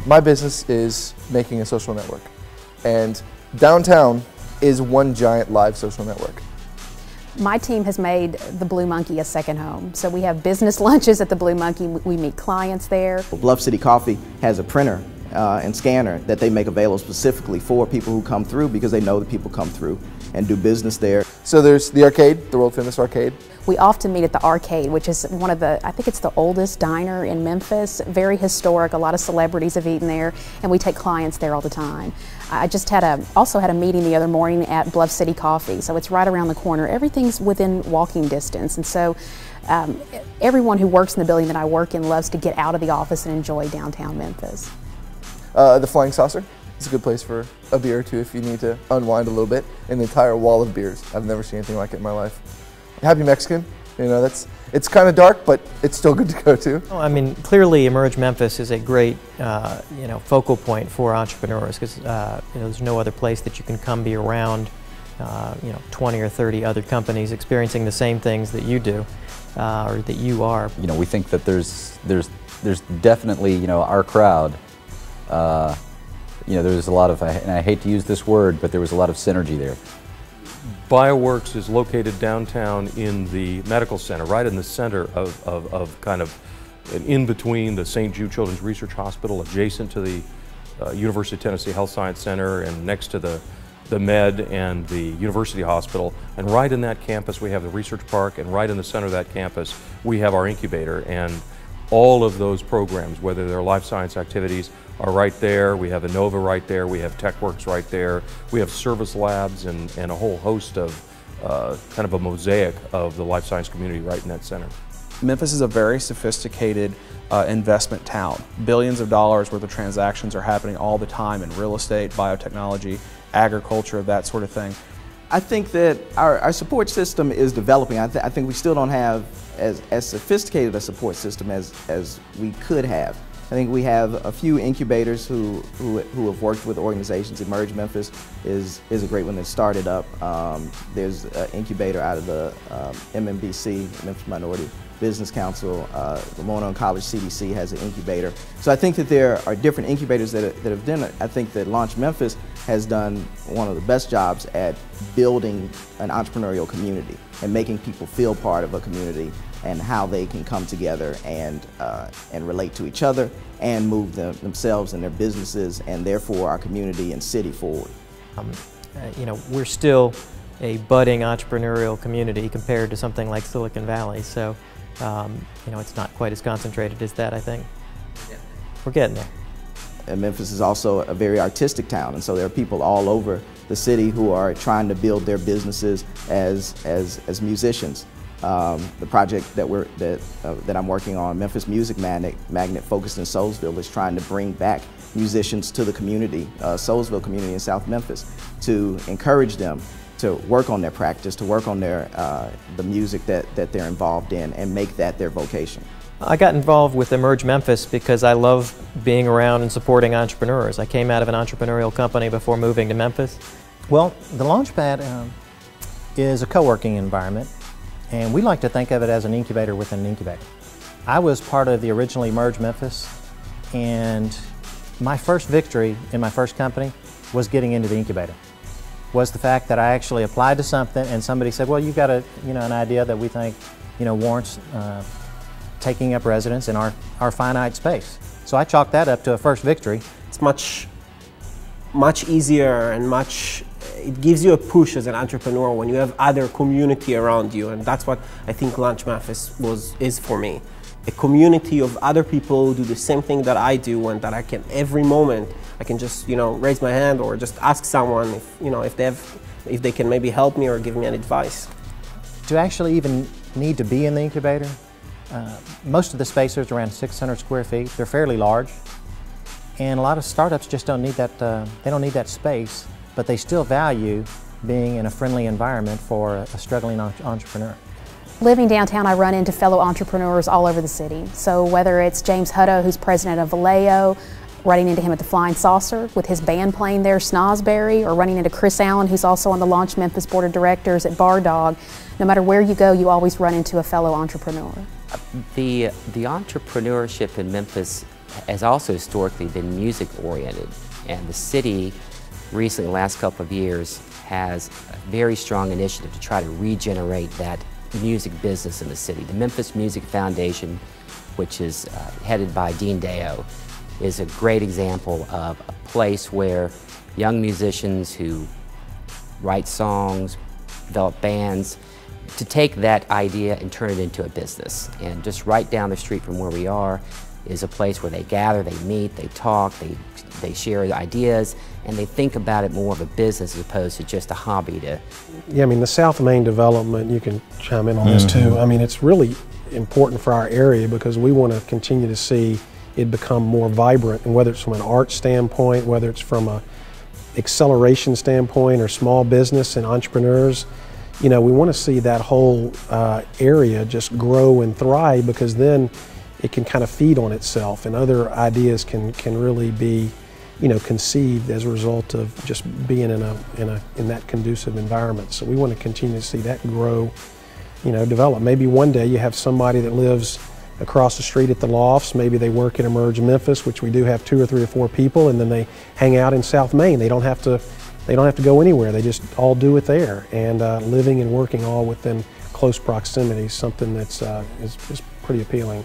My business is making a social network, and downtown is one giant live social network. My team has made the Blue Monkey a second home. So we have business lunches at the Blue Monkey. We meet clients there. Bluff City Coffee has a printer and scanner that they make available specifically for people who come through, because they know that people come through and do business there. So there's the arcade, the world famous arcade. We often meet at the arcade, which is one of the, I think it's the oldest diner in Memphis, very historic. A lot of celebrities have eaten there, and we take clients there all the time. I just also had a meeting the other morning at Bluff City Coffee, so it's right around the corner. Everything's within walking distance, and so everyone who works in the building that I work in loves to get out of the office and enjoy downtown Memphis. The Flying Saucer is a good place for a beer or two if you need to unwind a little bit. And the entire wall of beers. I've never seen anything like it in my life. Happy Mexican, you know, it's kind of dark, but it's still good to go to. Well, I mean, clearly Emerge Memphis is a great focal point for entrepreneurs, because there's no other place that you can come be around 20 or 30 other companies experiencing the same things that you do, or that you are. You know, we think that there's definitely, our crowd. There's a lot of, and I hate to use this word, but there was a lot of synergy there. Bioworks is located downtown in the medical center, right in the center of kind of in between the St. Jude Children's Research Hospital, adjacent to the University of Tennessee Health Science Center, and next to the Med and the University Hospital. And right in that campus we have the Research Park, and right in the center of that campus we have our incubator. And all of those programs, whether they're life science activities, are right there. We have Innova right there. We have TechWorks right there. We have service labs and a whole host of kind of a mosaic of the life science community right in that center. Memphis is a very sophisticated investment town. Billions of dollars worth of transactions are happening all the time in real estate, biotechnology, agriculture, that sort of thing. I think that our support system is developing. I think we still don't have as sophisticated a support system as we could have. I think we have a few incubators who have worked with organizations. Emerge Memphis is a great one that started up. There's an incubator out of the MMBC, Memphis Minority Business Council. Lamona College CDC has an incubator. So I think that there are different incubators that have done it. I think that Launch Memphis has done one of the best jobs at building an entrepreneurial community and making people feel part of a community, and how they can come together and relate to each other and move themselves and their businesses, and therefore our community and city, forward. We're still a budding entrepreneurial community compared to something like Silicon Valley, so it's not quite as concentrated as that, I think. Yeah. We're getting there. And Memphis is also a very artistic town, and so there are people all over the city who are trying to build their businesses as musicians. The project that I'm working on, Memphis Music Magnet, focused in Soulsville, is trying to bring back musicians to the community, Soulsville community in South Memphis, to encourage them to work on their practice, to work on the music that they're involved in, and make that their vocation. I got involved with Emerge Memphis because I love being around and supporting entrepreneurs. I came out of an entrepreneurial company before moving to Memphis. Well, the Launchpad is a co-working environment, and we like to think of it as an incubator within an incubator. I was part of the original Emerge Memphis, and my first victory in my first company was getting into the incubator. Was the fact that I actually applied to something and somebody said, well, you've got an idea that we think warrants taking up residence in our finite space. So I chalked that up to a first victory. It's much easier, and it gives you a push as an entrepreneur when you have other community around you, and that's what I think Launch Memphis is for me. A community of other people who do the same thing that I do, and that I can, every moment, I can just raise my hand or just ask someone if they can maybe help me or give me an advice. To actually even need to be in the incubator, most of the spaces are around 600 square feet. They're fairly large, and a lot of startups just don't need that. They don't need that space, but they still value being in a friendly environment for a struggling entrepreneur. Living downtown, I run into fellow entrepreneurs all over the city. So whether it's James Hutto, who's president of Vallejo, running into him at the Flying Saucer with his band playing there, Snosberry, or running into Chris Allen, who's also on the Launch Memphis Board of Directors at Bar Dog. No matter where you go, you always run into a fellow entrepreneur. The entrepreneurship in Memphis has also historically been music oriented, and the city recently, the last couple of years, has a very strong initiative to try to regenerate that music business in the city. The Memphis Music Foundation, which is headed by Dean Deo, is a great example of a place where young musicians who write songs, develop bands, to take that idea and turn it into a business. And just right down the street from where we are is a place where they gather, they meet, they talk, they share ideas, and they think about it more of a business as opposed to just a hobby. Yeah, I mean, the South Main development, you can chime in on this too. I mean, it's really important for our area because we want to continue to see it become more vibrant, and whether it's from an art standpoint, whether it's from a acceleration standpoint or small business and entrepreneurs, you know, we want to see that whole area just grow and thrive, because then it can kind of feed on itself and other ideas can really be, you know, conceived as a result of just being in that conducive environment. So we want to continue to see that grow, you know, develop. Maybe one day you have somebody that lives across the street at the Lofts, maybe they work at Emerge Memphis, which we do have 2 or 3 or 4 people, and then they hang out in South Main. They don't have to go anywhere. They just all do it there, and living and working all within close proximity is something that's is pretty appealing.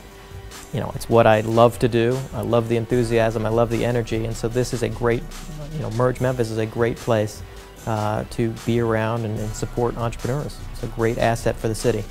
You know, it's what I love to do. I love the enthusiasm, I love the energy, and so this is a great, you know, Merge Memphis is a great place to be around and support entrepreneurs. It's a great asset for the city.